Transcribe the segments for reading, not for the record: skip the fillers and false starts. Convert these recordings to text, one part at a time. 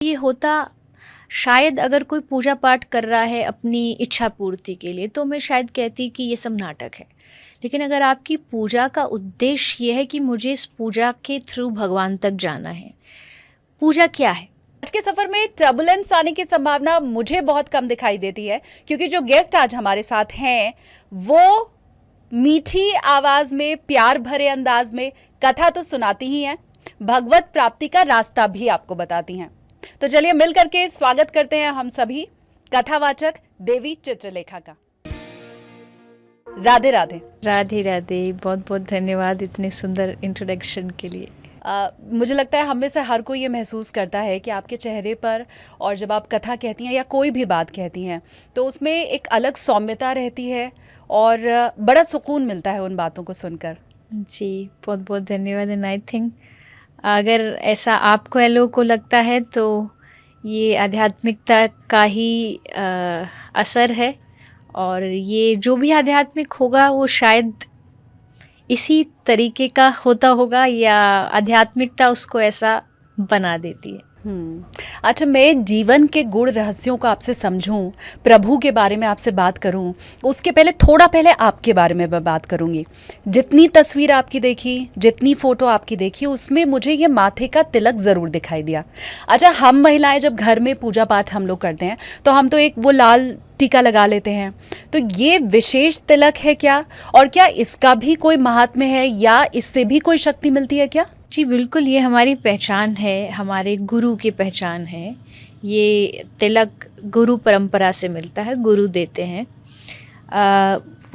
ये होता शायद अगर कोई पूजा पाठ कर रहा है अपनी इच्छा पूर्ति के लिए तो मैं शायद कहती कि ये सब नाटक है। लेकिन अगर आपकी पूजा का उद्देश्य ये है कि मुझे इस पूजा के थ्रू भगवान तक जाना है, पूजा क्या है? आज के सफर में टर्बुलेंस आने की संभावना मुझे बहुत कम दिखाई देती है, क्योंकि जो गेस्ट आज हमारे साथ हैं वो मीठी आवाज में, प्यार भरे अंदाज में कथा तो सुनाती ही हैं, भगवत प्राप्ति का रास्ता भी आपको बताती हैं। तो चलिए मिल करके स्वागत करते हैं हम सभी कथावाचक देवी चित्रलेखा का। राधे राधे। राधे राधे, बहुत बहुत धन्यवाद इतने सुंदर इंट्रोडक्शन के लिए। मुझे लगता है हम में से हर कोई ये महसूस करता है कि आपके चेहरे पर और जब आप कथा कहती हैं या कोई भी बात कहती हैं तो उसमें एक अलग सौम्यता रहती है और बड़ा सुकून मिलता है उन बातों को सुनकर। जी, बहुत बहुत धन्यवाद। एंड आई थिंक अगर ऐसा आपको लोगों को लगता है तो ये आध्यात्मिकता का ही असर है, और ये जो भी आध्यात्मिक होगा वो शायद इसी तरीके का होता होगा, या आध्यात्मिकता उसको ऐसा बना देती है। अच्छा, मैं जीवन के गुण रहस्यों को आपसे समझूं, प्रभु के बारे में आपसे बात करूं, उसके पहले थोड़ा पहले आपके बारे में मैं बात करूंगी। जितनी तस्वीर आपकी देखी, जितनी फ़ोटो आपकी देखी, उसमें मुझे ये माथे का तिलक ज़रूर दिखाई दिया। अच्छा, हम महिलाएं जब घर में पूजा पाठ हम लोग करते हैं तो हम तो एक वो लाल टीका लगा लेते हैं, तो ये विशेष तिलक है क्या, और क्या इसका भी कोई महात्म्य है या इससे भी कोई शक्ति मिलती है क्या? जी बिल्कुल, ये हमारी पहचान है, हमारे गुरु की पहचान है। ये तिलक गुरु परंपरा से मिलता है, गुरु देते हैं।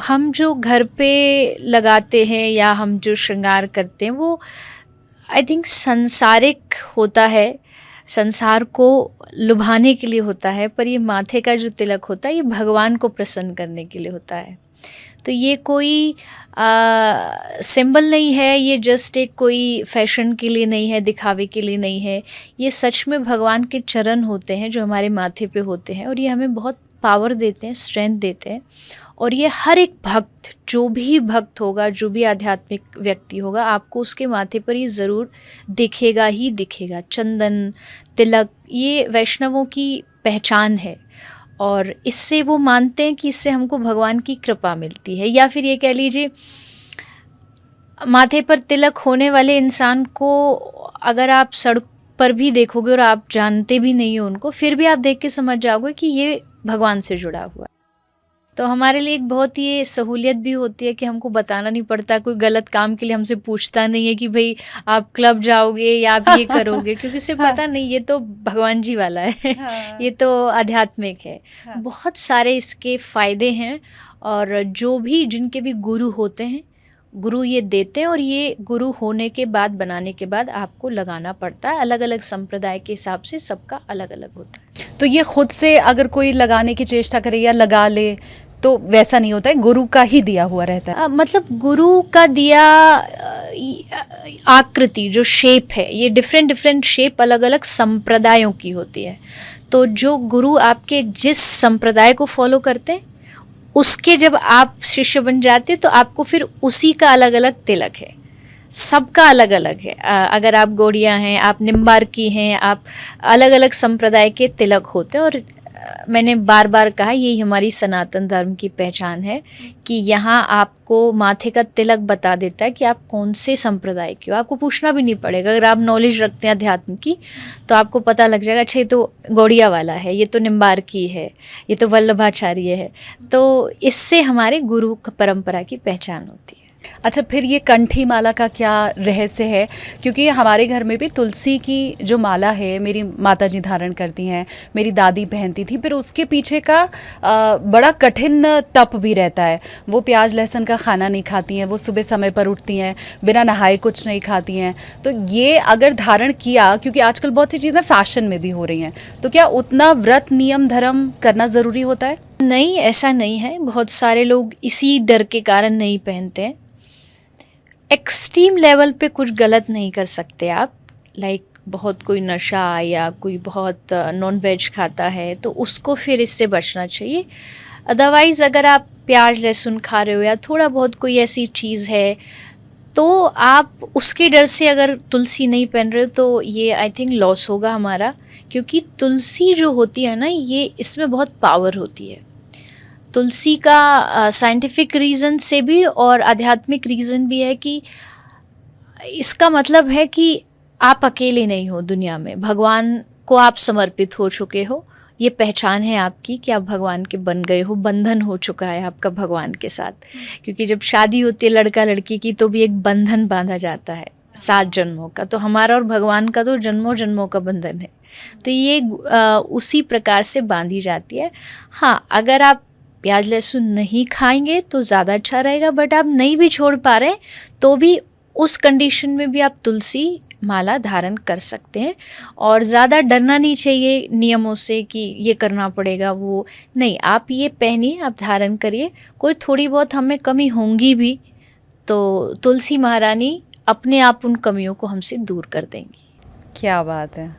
हम जो घर पे लगाते हैं या हम जो श्रृंगार करते हैं वो आई थिंक संसारिक होता है, संसार को लुभाने के लिए होता है, पर ये माथे का जो तिलक होता है ये भगवान को प्रसन्न करने के लिए होता है। तो ये कोई सिंबल नहीं है, ये जस्ट एक कोई फैशन के लिए नहीं है, दिखावे के लिए नहीं है। ये सच में भगवान के चरण होते हैं जो हमारे माथे पे होते हैं, और ये हमें बहुत पावर देते हैं, स्ट्रेंथ देते हैं। और ये हर एक भक्त, जो भी भक्त होगा, जो भी आध्यात्मिक व्यक्ति होगा, आपको उसके माथे पर ये ज़रूर दिखेगा ही दिखेगा। चंदन, तिलक, ये वैष्णवों की पहचान है, और इससे वो मानते हैं कि इससे हमको भगवान की कृपा मिलती है। या फिर ये कह लीजिए, माथे पर तिलक होने वाले इंसान को अगर आप सड़क पर भी देखोगे और आप जानते भी नहीं हो उनको, फिर भी आप देख के समझ जाओगे कि ये भगवान से जुड़ा हुआ है। तो हमारे लिए एक बहुत ही सहूलियत भी होती है कि हमको बताना नहीं पड़ता, कोई गलत काम के लिए हमसे पूछता नहीं है कि भाई आप क्लब जाओगे या आप ये करोगे, क्योंकि उसे पता नहीं, ये तो भगवान जी वाला है। ये तो आध्यात्मिक है। बहुत सारे इसके फ़ायदे हैं, और जो भी जिनके भी गुरु होते हैं, गुरु ये देते हैं, और ये गुरु होने के बाद, बनाने के बाद आपको लगाना पड़ता है। अलग अलग संप्रदाय के हिसाब से सबका अलग अलग होता है। तो ये खुद से अगर कोई लगाने की चेष्टा करे या लगा ले तो वैसा नहीं होता है, गुरु का ही दिया हुआ रहता है? मतलब गुरु का दिया आकृति, जो शेप है, ये डिफरेंट शेप अलग अलग संप्रदायों की होती है। तो जो गुरु आपके जिस संप्रदाय को फॉलो करते हैं, उसके जब आप शिष्य बन जाते हैं तो आपको फिर उसी का अलग अलग तिलक है, सबका अलग अलग है। अगर आप गौड़िया हैं, आप निम्बार्की हैं, आप अलग अलग संप्रदाय के तिलक होते हैं। और मैंने बार बार कहा, यही हमारी सनातन धर्म की पहचान है कि यहाँ आपको माथे का तिलक बता देता है कि आप कौन से संप्रदाय के हो। आपको पूछना भी नहीं पड़ेगा। अगर आप नॉलेज रखते हैं अध्यात्म की तो आपको पता लग जाएगा, अच्छा ये तो गौड़िया वाला है, ये तो निम्बार्की है, ये तो वल्लभाचार्य है। तो इससे हमारे गुरु परंपरा की पहचान होती है। अच्छा, फिर ये कंठी माला का क्या रहस्य है? क्योंकि हमारे घर में भी तुलसी की जो माला है मेरी माताजी धारण करती हैं, मेरी दादी पहनती थी। फिर उसके पीछे का बड़ा कठिन तप भी रहता है। वो प्याज लहसुन का खाना नहीं खाती हैं, वो सुबह समय पर उठती हैं, बिना नहाए कुछ नहीं खाती हैं। तो ये अगर धारण किया, क्योंकि आजकल बहुत सी चीज़ें फैशन में भी हो रही हैं, तो क्या उतना व्रत नियम धर्म करना ज़रूरी होता है? नहीं, ऐसा नहीं है। बहुत सारे लोग इसी डर के कारण नहीं पहनते हैं। एक्सट्रीम लेवल पे कुछ गलत नहीं कर सकते आप। लाइक बहुत कोई नशा या कोई बहुत नॉन वेज खाता है तो उसको फिर इससे बचना चाहिए। अदरवाइज़ अगर आप प्याज लहसुन खा रहे हो या थोड़ा बहुत कोई ऐसी चीज़ है तो आप उसके डर से अगर तुलसी नहीं पहन रहे हो तो ये आई थिंक लॉस होगा हमारा, क्योंकि तुलसी जो होती है ना, ये इसमें बहुत पावर होती है। तुलसी का साइंटिफिक रीज़न से भी और आध्यात्मिक रीज़न भी है कि इसका मतलब है कि आप अकेले नहीं हो दुनिया में, भगवान को आप समर्पित हो चुके हो। ये पहचान है आपकी कि आप भगवान के बन गए हो, बंधन हो चुका है आपका भगवान के साथ। क्योंकि जब शादी होती है लड़का लड़की की, तो भी एक बंधन बांधा जाता है 7 जन्मों का। तो हमारा और भगवान का तो जन्मों जन्मों का बंधन है। तो ये उसी प्रकार से बांधी जाती है। हाँ, अगर आप प्याज लहसुन नहीं खाएंगे तो ज़्यादा अच्छा रहेगा, बट आप नहीं भी छोड़ पा रहे तो भी उस कंडीशन में भी आप तुलसी माला धारण कर सकते हैं। और ज़्यादा डरना नहीं चाहिए नियमों से कि ये करना पड़ेगा, वो नहीं, आप ये पहनिए, आप धारण करिए। कोई थोड़ी बहुत हमें कमी होंगी भी तो तुलसी महारानी अपने आप उन कमियों को हमसे दूर कर देंगी। क्या बात है,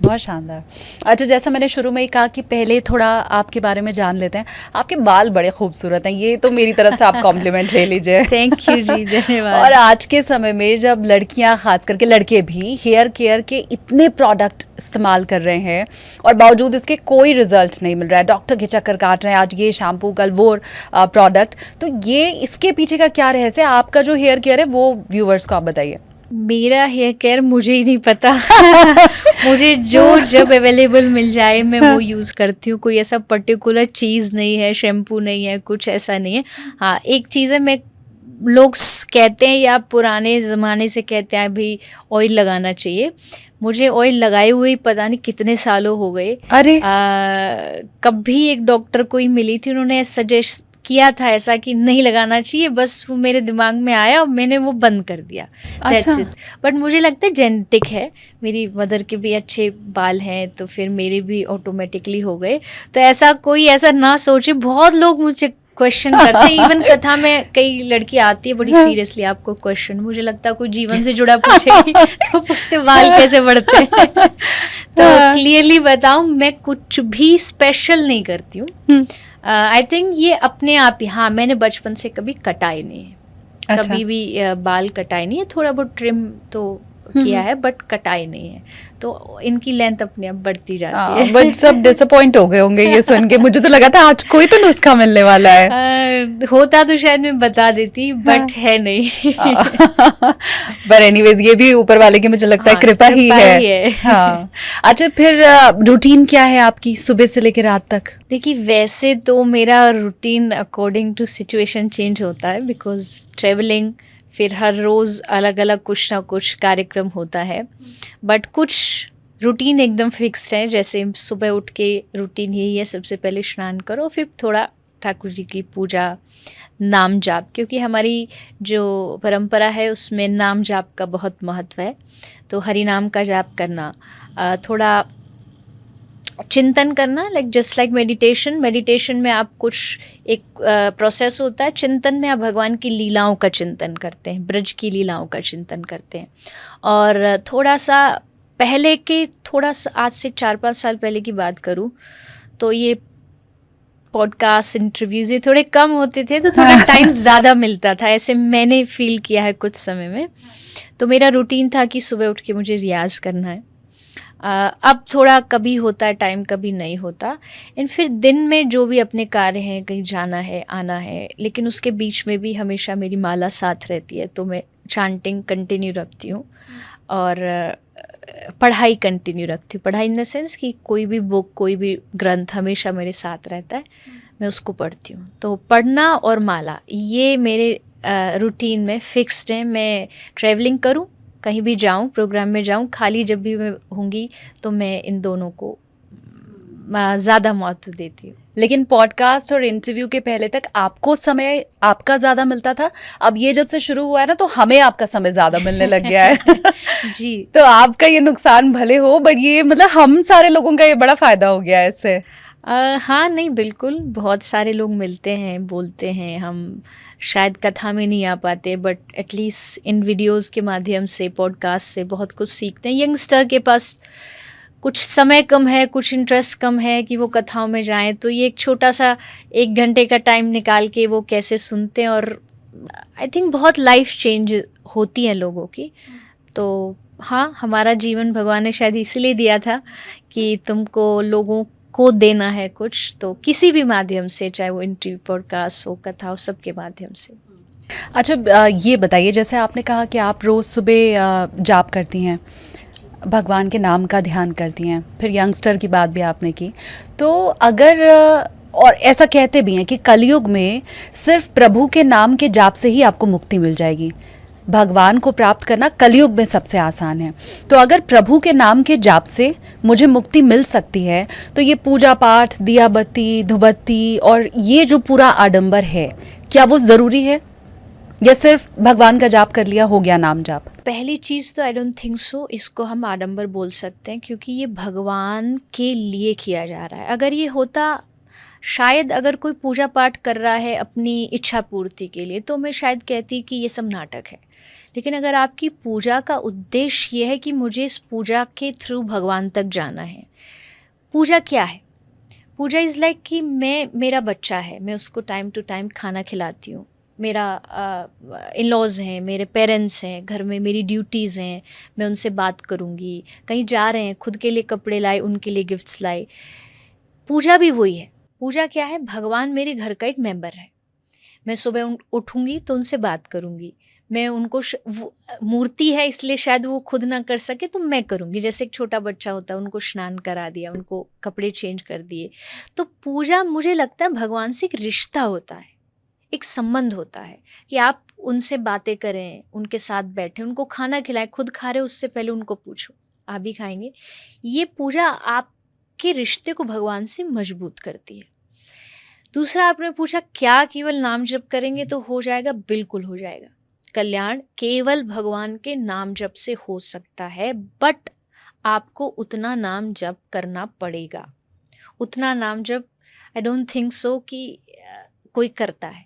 बहुत शानदार। अच्छा, जैसा मैंने शुरू में ही कहा कि पहले थोड़ा आपके बारे में जान लेते हैं। आपके बाल बड़े खूबसूरत हैं, ये तो मेरी तरफ से आप कॉम्प्लीमेंट ले लीजिए। थैंक यू जी, धन्यवाद। और आज के समय में जब लड़कियां, खास करके लड़के भी हेयर केयर के इतने प्रोडक्ट इस्तेमाल कर रहे हैं और बावजूद इसके कोई रिजल्ट नहीं मिल रहा है, डॉक्टर के चक्कर काट रहे हैं, आज ये शैम्पू कल वो प्रोडक्ट, तो ये इसके पीछे का क्या रहस्य है? आपका जो हेयर केयर है वो व्यूवर्स को आप बताइए। मेरा हेयर केयर मुझे ही नहीं पता। मुझे जो जब अवेलेबल मिल जाए मैं वो यूज़ करती हूँ। कोई ऐसा पर्टिकुलर चीज़ नहीं है, शैम्पू नहीं है, कुछ ऐसा नहीं है। हाँ, एक चीज़ है, मैं लोग कहते हैं या पुराने ज़माने से कहते हैं भाई ऑयल लगाना चाहिए। मुझे ऑयल लगाए हुए ही पता नहीं कितने सालों हो गए। अरे कभी एक डॉक्टर को ही मिली थी, उन्होंने सजेस्ट किया था ऐसा कि नहीं लगाना चाहिए, बस वो मेरे दिमाग में आया और मैंने वो बंद कर दिया। अच्छा। बट मुझे लगता है जेनेटिक है, मेरी मदर के भी अच्छे बाल हैं तो फिर मेरे भी ऑटोमेटिकली हो गए। तो ऐसा कोई ऐसा ना सोचे। बहुत लोग मुझे क्वेश्चन करते हैं, इवन कथा में कई लड़की आती है बड़ी सीरियसली आपको क्वेश्चन, मुझे लगता है कोई जीवन से जुड़ा पूछेगी तो पूछते बाल कैसे बढ़ते हैं। तो क्लियरली बताऊं, मैं कुछ भी स्पेशल नहीं करती हूँ। आई थिंक ये अपने आप ही, हाँ, मैंने बचपन से कभी कटाई नहीं है। अच्छा। कभी भी बाल कटाई नहीं है, थोड़ा बहुत ट्रिम तो किया है बट कटाई नहीं है। तो इनकी लेंथ अपने आप बढ़ती जाती है। बट सब डिसअपॉइंट हो गए होंगे ये सुन के। मुझे तो लगा था आज कोई तो नुस्खा मिलने वाला है। होता तो शायद मैं बता देती, बट है नहीं। पर एनीवेज ये भी ऊपर वाले की मुझे लगता है कृपा ही है। हाँ। अच्छा, फिर रूटीन क्या है आपकी सुबह से लेकर रात तक? देखिए, वैसे तो मेरा routine according to situation change होता है, बिकॉज ट्रेवलिंग, फिर हर रोज़ अलग अलग कुछ ना कुछ कार्यक्रम होता है। बट कुछ रूटीन एकदम फिक्स्ड है। जैसे सुबह उठ के रूटीन यही है, सबसे पहले स्नान करो, फिर थोड़ा ठाकुर जी की पूजा, नाम जाप, क्योंकि हमारी जो परंपरा है उसमें नाम जाप का बहुत महत्व है। तो हरि नाम का जाप करना, थोड़ा चिंतन करना, जस्ट लाइक मेडिटेशन में आप कुछ एक प्रोसेस होता है। चिंतन में आप भगवान की लीलाओं का चिंतन करते हैं, ब्रज की लीलाओं का चिंतन करते हैं। और थोड़ा सा पहले के, थोड़ा सा आज से 4-5 साल पहले की बात करूं तो ये पॉडकास्ट, इंटरव्यूज़ ये थोड़े कम होते थे, तो थोड़ा टाइम ज़्यादा मिलता था, ऐसे मैंने फील किया है कुछ समय में। तो मेरा रूटीन था कि सुबह उठ के मुझे रियाज़ करना है। अब थोड़ा कभी होता है टाइम, कभी नहीं होता। एंड फिर दिन में जो भी अपने कार्य हैं, कहीं जाना है, आना है, लेकिन उसके बीच में भी हमेशा मेरी माला साथ रहती है, तो मैं चांटिंग कंटिन्यू रखती हूँ और पढ़ाई कंटिन्यू रखती हूँ। पढ़ाई इन द सेंस कि कोई भी बुक, कोई भी ग्रंथ हमेशा मेरे साथ रहता है, मैं उसको पढ़ती हूँ। तो पढ़ना और माला ये मेरे रूटीन में फिक्स्ड है। मैं ट्रैवलिंग करूँ, कहीं भी जाऊं, प्रोग्राम में जाऊं, खाली जब भी मैं होंगी तो मैं इन दोनों को ज़्यादा महत्व देती हूँ। लेकिन पॉडकास्ट और इंटरव्यू के पहले तक आपको समय आपका ज़्यादा मिलता था, अब ये जब से शुरू हुआ है ना तो हमें आपका समय ज़्यादा मिलने लग गया है। जी। तो आपका ये नुकसान भले हो, बट ये मतलब हम सारे लोगों का ये बड़ा फ़ायदा हो गया है इससे। हाँ, नहीं, बिल्कुल, बहुत सारे लोग मिलते हैं, बोलते हैं। हम शायद कथा में नहीं आ पाते, बट एटलीस्ट इन वीडियोस के माध्यम से, पॉडकास्ट से बहुत कुछ सीखते हैं। यंगस्टर के पास कुछ समय कम है, कुछ इंटरेस्ट कम है कि वो कथाओं में जाएं, तो ये एक छोटा सा 1 घंटे का टाइम निकाल के वो कैसे सुनते हैं। और आई थिंक बहुत लाइफ चेंज होती है लोगों की। तो हाँ, हमारा जीवन भगवान ने शायद इसलिए दिया था कि तुमको लोगों को देना है कुछ, तो किसी भी माध्यम से, चाहे वो इंटरव्यू, पॉडकास्ट हो, कथा हो, सबके माध्यम से। अच्छा, ये बताइए, जैसे आपने कहा कि आप रोज़ सुबह जाप करती हैं, भगवान के नाम का ध्यान करती हैं, फिर यंगस्टर की बात भी आपने की, तो अगर और ऐसा कहते भी हैं कि कलयुग में सिर्फ प्रभु के नाम के जाप से ही आपको मुक्ति मिल जाएगी, भगवान को प्राप्त करना कलयुग में सबसे आसान है। तो अगर प्रभु के नाम के जाप से मुझे मुक्ति मिल सकती है, तो ये पूजा पाठ, दिया बत्ती, धूपबत्ती और ये जो पूरा आडंबर है, क्या वो ज़रूरी है, या सिर्फ भगवान का जाप कर लिया हो गया नाम जाप? पहली चीज़ तो आई डोंट थिंक सो इसको हम आडंबर बोल सकते हैं, क्योंकि ये भगवान के लिए किया जा रहा है। अगर ये होता, शायद अगर कोई पूजा पाठ कर रहा है अपनी इच्छा पूर्ति के लिए, तो मैं शायद कहती कि ये सब नाटक है। लेकिन अगर आपकी पूजा का उद्देश्य ये है कि मुझे इस पूजा के थ्रू भगवान तक जाना है। पूजा क्या है? पूजा इज़ लाइक कि मेरा बच्चा है, मैं उसको टाइम टू टाइम खाना खिलाती हूँ। मेरा इन लॉज़ हैं, मेरे पेरेंट्स हैं, घर में मेरी ड्यूटीज़ हैं, मैं उनसे बात करूँगी। कहीं जा रहे हैं, खुद के लिए कपड़े लाए, उनके लिए गिफ्ट्स लाए। पूजा भी वही है। पूजा क्या है? भगवान मेरे घर का एक मेंबर है। मैं सुबह उठूँगी तो उनसे बात करूँगी। मैं उनको मूर्ति है इसलिए शायद वो खुद ना कर सके तो मैं करूँगी। जैसे एक छोटा बच्चा होता है, उनको स्नान करा दिया, उनको कपड़े चेंज कर दिए। तो पूजा, मुझे लगता है, भगवान से एक रिश्ता होता है, एक संबंध होता है कि आप उनसे बातें करें, उनके साथ बैठें, उनको खाना खिलाएं। खुद खा रहे उससे पहले उनको पूछो, आप भी खाएंगे? ये पूजा आपके रिश्ते को भगवान से मजबूत करती है। दूसरा, आपने पूछा क्या केवल नाम जप करेंगे तो हो जाएगा? बिल्कुल हो जाएगा। कल्याण केवल भगवान के नाम जप से हो सकता है, बट आपको उतना नाम जप करना पड़ेगा। उतना नाम जप आई डोंट थिंक सो कि कोई करता है।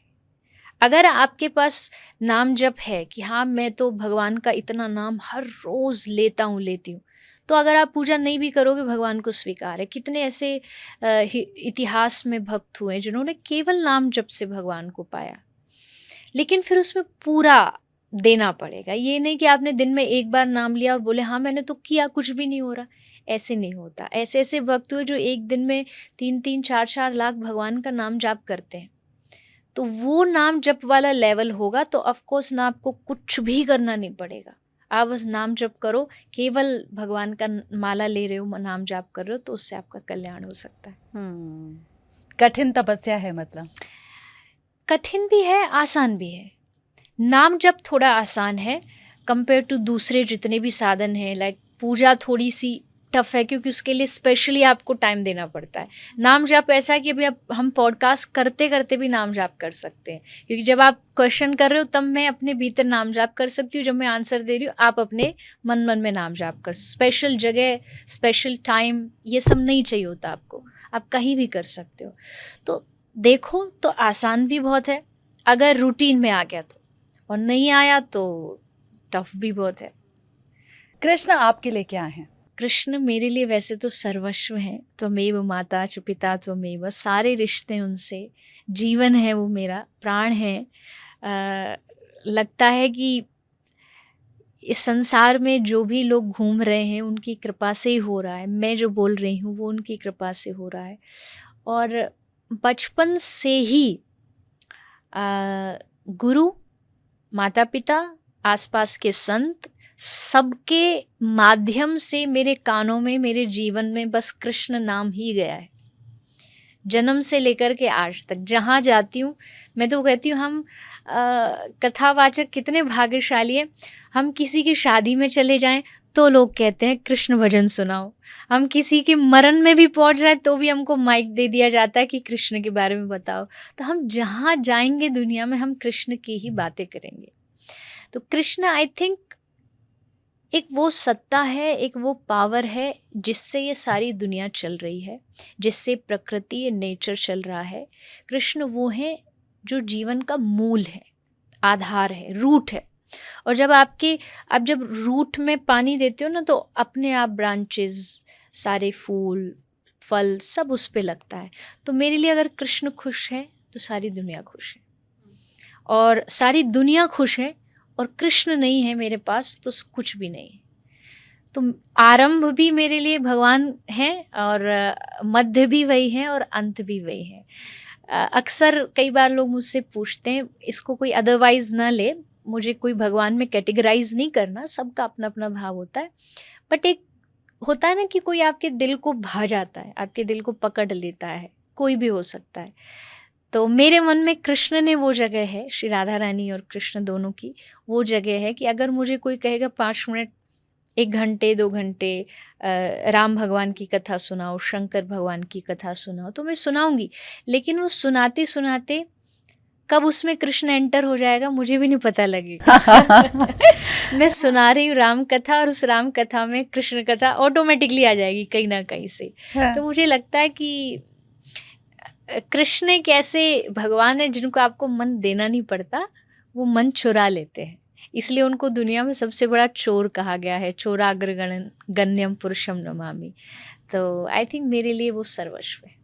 अगर आपके पास नाम जप है कि हाँ, मैं तो भगवान का इतना नाम हर रोज़ लेती हूँ, तो अगर आप पूजा नहीं भी करोगे, भगवान को स्वीकार है। कितने ऐसे इतिहास में भक्त हुए जिन्होंने केवल नाम जप से भगवान को पाया। लेकिन फिर उसमें पूरा देना पड़ेगा। ये नहीं कि आपने दिन में एक बार नाम लिया और बोले हाँ मैंने तो किया, कुछ भी नहीं हो रहा। ऐसे नहीं होता। ऐसे ऐसे भक्त हुए जो एक दिन में 3-3, 4-4 लाख भगवान का नाम जाप करते हैं। तो वो नाम जप वाला लेवल होगा तो ऑफ कोर्स ना आपको कुछ भी करना नहीं पड़ेगा। आप बस नाम जप करो, केवल भगवान का माला ले रहे हो, नाम जाप कर रहे हो, तो उससे आपका कल्याण हो सकता है। कठिन तपस्या है मतलब? कठिन भी है, आसान भी है। नाम जप थोड़ा आसान है कंपेयर टू दूसरे जितने भी साधन हैं। लाइक पूजा थोड़ी सी टफ है क्योंकि उसके लिए स्पेशली आपको टाइम देना पड़ता है। नाम जाप ऐसा है कि अभी अब हम पॉडकास्ट करते करते भी नाम जाप कर सकते हैं, क्योंकि जब आप क्वेश्चन कर रहे हो तब मैं अपने भीतर नाम जाप कर सकती हूँ, जब मैं आंसर दे रही हूँ आप अपने मन मन में नाम जाप कर। स्पेशल जगह, स्पेशल टाइम, ये सब नहीं चाहिए होता आपको, आप कहीं भी कर सकते हो। तो देखो तो आसान भी बहुत है अगर रूटीन में आ गया तो, और नहीं आया तो टफ भी बहुत है। कृष्ण आपके लिए क्या है? कृष्ण मेरे लिए वैसे तो सर्वस्व हैं। त्वमेव माता च पिता त्वमेव, सारे रिश्ते उनसे, जीवन है वो, मेरा प्राण है। लगता है कि इस संसार में जो भी लोग घूम रहे हैं उनकी कृपा से ही हो रहा है। मैं जो बोल रही हूँ वो उनकी कृपा से हो रहा है। और बचपन से ही गुरु, माता पिता, आसपास के संत, सबके माध्यम से मेरे कानों में, मेरे जीवन में बस कृष्ण नाम ही गया है। जन्म से लेकर के आज तक जहाँ जाती हूँ मैं तो कहती हूँ हम कथावाचक कितने भाग्यशाली हैं। हम किसी की शादी में चले जाएं तो लोग कहते हैं कृष्ण भजन सुनाओ। हम किसी के मरण में भी पहुंच जाए तो भी हमको माइक दे दिया जाता है कि कृष्ण के बारे में बताओ। तो हम जहाँ जाएंगे दुनिया में हम कृष्ण की ही बातें करेंगे। तो कृष्ण आई थिंक एक वो सत्ता है, एक वो पावर है जिससे ये सारी दुनिया चल रही है, जिससे प्रकृति, नेचर चल रहा है। कृष्ण वो है जो जीवन का मूल है, आधार है, रूट है। और जब आप जब रूट में पानी देते हो ना तो अपने आप ब्रांचेस, सारे फूल फल सब उस पे लगता है। तो मेरे लिए अगर कृष्ण खुश है तो सारी दुनिया खुश है, और सारी दुनिया खुश है और कृष्ण नहीं है मेरे पास तो कुछ भी नहीं। तो आरंभ भी मेरे लिए भगवान हैं और मध्य भी वही हैं और अंत भी वही हैं। अक्सर कई बार लोग मुझसे पूछते हैं, इसको कोई अदरवाइज ना ले, मुझे कोई भगवान में कैटेगराइज नहीं करना, सबका अपना अपना भाव होता है, बट एक होता है ना कि कोई आपके दिल को भा जाता है, आपके दिल को पकड़ लेता है, कोई भी हो सकता है। तो मेरे मन में कृष्ण ने वो जगह है, श्री राधा रानी और कृष्ण दोनों की वो जगह है कि अगर मुझे कोई कहेगा 5 मिनट, 1 घंटे, 2 घंटे राम भगवान की कथा सुनाओ, शंकर भगवान की कथा सुनाओ, तो मैं सुनाऊंगी। लेकिन वो सुनाते सुनाते कब उसमें कृष्ण एंटर हो जाएगा मुझे भी नहीं पता लगेगा। मैं सुना रही हूँ राम कथा और उस राम कथा में कृष्ण कथा ऑटोमेटिकली आ जाएगी कहीं ना कहीं से। तो मुझे लगता है कि कृष्ण एक ऐसे भगवान है जिनको आपको मन देना नहीं पड़ता, वो मन चुरा लेते हैं, इसलिए उनको दुनिया में सबसे बड़ा चोर कहा गया है, चोराग्र गण्यम पुरुषम नमामि। तो आई थिंक मेरे लिए वो सर्वस्व है।